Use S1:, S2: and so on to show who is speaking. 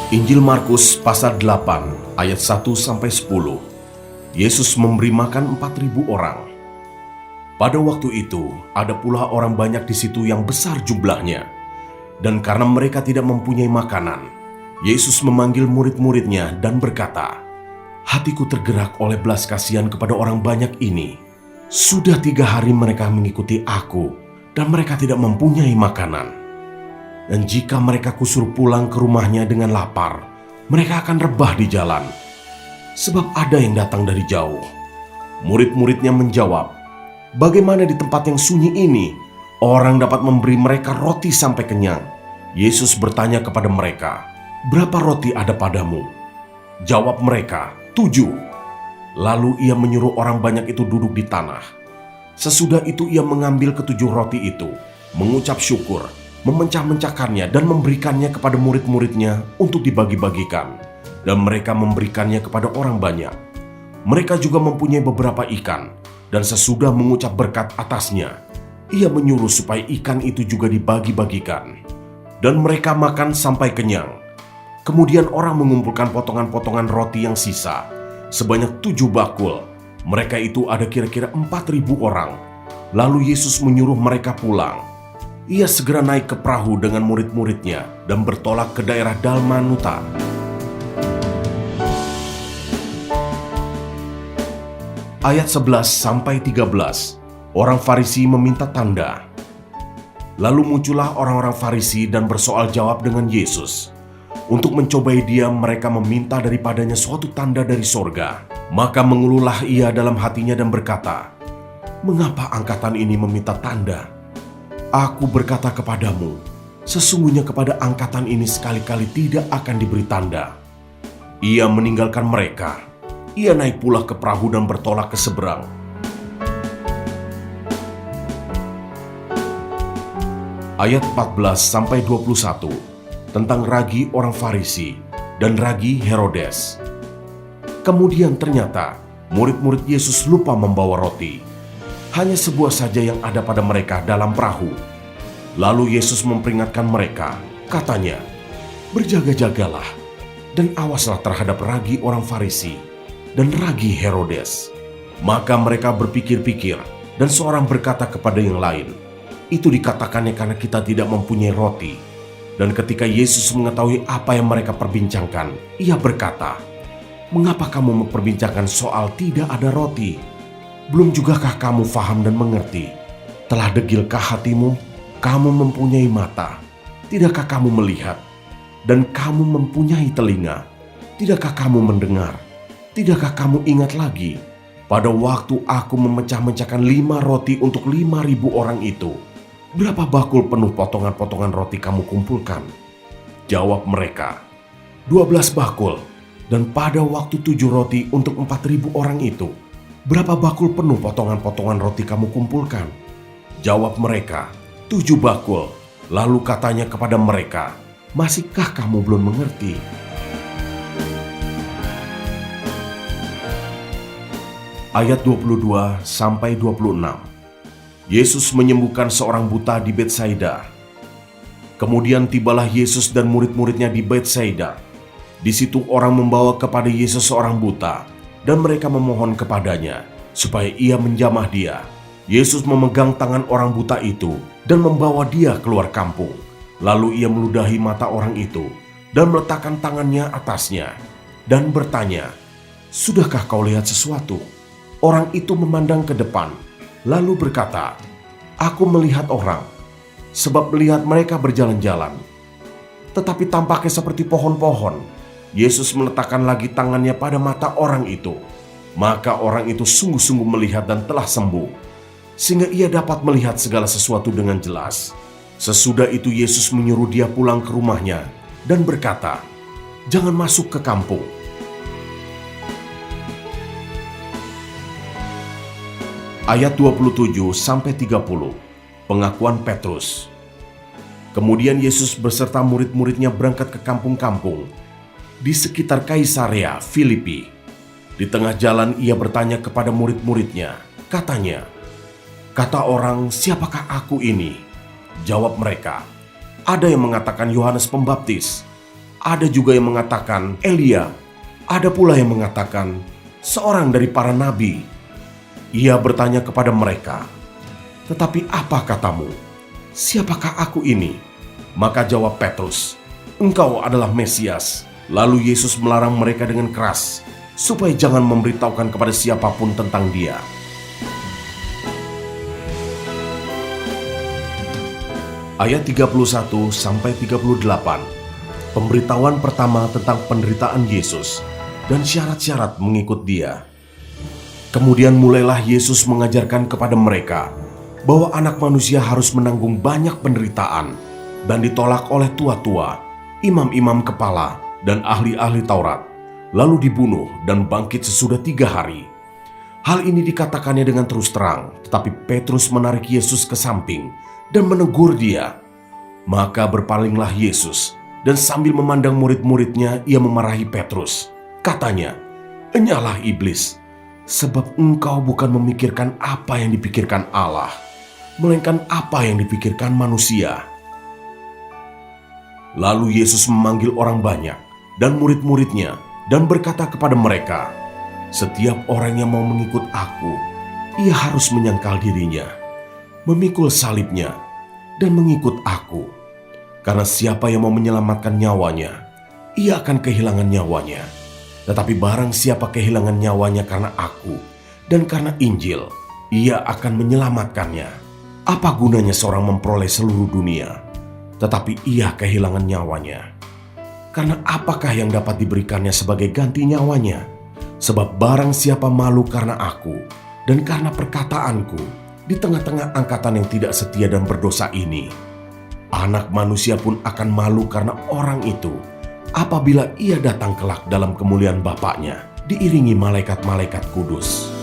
S1: Injil Markus pasal 8 ayat 1-10. Yesus memberi makan 4.000 orang. Pada waktu itu ada pula orang banyak di situ yang besar jumlahnya. Dan karena mereka tidak mempunyai makanan, Yesus memanggil murid-muridnya dan berkata, "Hatiku tergerak oleh belas kasihan kepada orang banyak ini. Sudah 3 hari mereka mengikuti aku dan mereka tidak mempunyai makanan. Dan jika mereka kusuruh pulang ke rumahnya dengan lapar, mereka akan rebah di jalan, sebab ada yang datang dari jauh." Murid-muridnya menjawab, "Bagaimana di tempat yang sunyi ini orang dapat memberi mereka roti sampai kenyang?" Yesus bertanya kepada mereka, "Berapa roti ada padamu?" Jawab mereka, 7. Lalu ia menyuruh orang banyak itu duduk di tanah. Sesudah itu ia mengambil ke-7 roti itu, mengucap syukur, memecah-mecahkannya dan memberikannya kepada murid-muridnya untuk dibagi-bagikan. Dan mereka memberikannya kepada orang banyak. Mereka juga mempunyai beberapa ikan, dan sesudah mengucap berkat atasnya, ia menyuruh supaya ikan itu juga dibagi-bagikan. Dan mereka makan sampai kenyang. Kemudian orang mengumpulkan potongan-potongan roti yang sisa, sebanyak 7 bakul. Mereka itu ada kira-kira 4.000 orang. Lalu Yesus menyuruh mereka pulang. Ia segera naik ke perahu dengan murid-muridnya dan bertolak ke daerah Dalmanuta. Ayat 11-13. Orang Farisi meminta tanda. Lalu muncullah orang-orang Farisi dan bersoal jawab dengan Yesus. Untuk mencobai dia, mereka meminta daripadanya suatu tanda dari sorga. Maka mengeluhlah ia dalam hatinya dan berkata, "Mengapa angkatan ini meminta tanda? Aku berkata kepadamu, sesungguhnya kepada angkatan ini sekali-kali tidak akan diberi tanda." Ia meninggalkan mereka. Ia naik pula ke perahu dan bertolak ke seberang. Ayat 14-21 tentang ragi orang Farisi dan ragi Herodes. Kemudian ternyata murid-murid Yesus lupa membawa roti. Hanya sebuah saja yang ada pada mereka dalam perahu. Lalu Yesus memperingatkan mereka, katanya, "Berjaga-jagalah dan awaslah terhadap ragi orang Farisi dan ragi Herodes." Maka mereka berpikir-pikir dan seorang berkata kepada yang lain, "Itu dikatakannya karena kita tidak mempunyai roti." Dan ketika Yesus mengetahui apa yang mereka perbincangkan, ia berkata, "Mengapa kamu memperbincangkan soal tidak ada roti? Belum jugakah kamu faham dan mengerti? Telah degilkah hatimu? Kamu mempunyai mata, tidakkah kamu melihat? Dan kamu mempunyai telinga, tidakkah kamu mendengar? Tidakkah kamu ingat lagi pada waktu aku memecah-mecahkan 5 roti untuk 5.000 orang itu? Berapa bakul penuh potongan-potongan roti kamu kumpulkan?" Jawab mereka, 12 bakul. Dan pada waktu 7 roti untuk 4.000 orang itu, berapa bakul penuh potongan-potongan roti kamu kumpulkan? Jawab mereka, 7 bakul. Lalu katanya kepada mereka, "Masihkah kamu belum mengerti?" Ayat 22-26. Yesus menyembuhkan seorang buta di Betsaida. Kemudian tibalah Yesus dan murid-muridnya di Betsaida. Di situ orang membawa kepada Yesus seorang buta, dan mereka memohon kepadanya supaya ia menjamah dia. Yesus memegang tangan orang buta itu dan membawa dia keluar kampung. Lalu ia meludahi mata orang itu dan meletakkan tangannya atasnya dan bertanya, "Sudahkah kau lihat sesuatu?" Orang itu memandang ke depan, lalu berkata, "Aku melihat orang, sebab melihat mereka berjalan-jalan. Tetapi tampaknya seperti pohon-pohon." Yesus meletakkan lagi tangannya pada mata orang itu. Maka orang itu sungguh-sungguh melihat dan telah sembuh, sehingga ia dapat melihat segala sesuatu dengan jelas. Sesudah itu Yesus menyuruh dia pulang ke rumahnya dan berkata, "Jangan masuk ke kampung." Ayat 27-30. Pengakuan Petrus. Kemudian Yesus beserta murid-muridnya berangkat ke kampung-kampung di sekitar Kaisarea Filipi. Di tengah jalan ia bertanya kepada murid-muridnya, katanya, "Kata orang, siapakah aku ini?" Jawab mereka, "Ada yang mengatakan Yohanes Pembaptis, Ada juga yang mengatakan Elia. Ada pula yang mengatakan seorang dari para nabi. Ia bertanya kepada mereka, "Tetapi apa katamu? Siapakah aku ini?" Maka jawab Petrus, "Engkau adalah Mesias." Lalu Yesus melarang mereka dengan keras supaya jangan memberitahukan kepada siapapun tentang Dia. Ayat 31-38. Pemberitahuan pertama tentang penderitaan Yesus dan syarat-syarat mengikut Dia. Kemudian mulailah Yesus mengajarkan kepada mereka bahwa Anak Manusia harus menanggung banyak penderitaan dan ditolak oleh tua-tua, imam-imam kepala, dan ahli-ahli Taurat, lalu dibunuh dan bangkit sesudah 3 hari. Hal ini dikatakannya dengan terus terang, tetapi Petrus menarik Yesus ke samping dan menegur dia. Maka berpalinglah Yesus, dan sambil memandang murid-muridnya, ia memarahi Petrus. Katanya, "Enyalah iblis, sebab engkau bukan memikirkan apa yang dipikirkan Allah, melainkan apa yang dipikirkan manusia." Lalu Yesus memanggil orang banyak dan murid-muridnya dan berkata kepada mereka, "Setiap orang yang mau mengikut aku, ia harus menyangkal dirinya, memikul salibnya, dan mengikut aku. Karena siapa yang mau menyelamatkan nyawanya, ia akan kehilangan nyawanya. Tetapi barang siapa kehilangan nyawanya karena aku dan karena Injil, ia akan menyelamatkannya. Apa gunanya seorang memperoleh seluruh dunia, tetapi ia kehilangan nyawanya? Karena apakah yang dapat diberikannya sebagai ganti nyawanya? Sebab barang siapa malu karena aku dan karena perkataanku di tengah-tengah angkatan yang tidak setia dan berdosa ini, Anak Manusia pun akan malu karena orang itu apabila ia datang kelak dalam kemuliaan Bapaknya diiringi malaikat-malaikat kudus."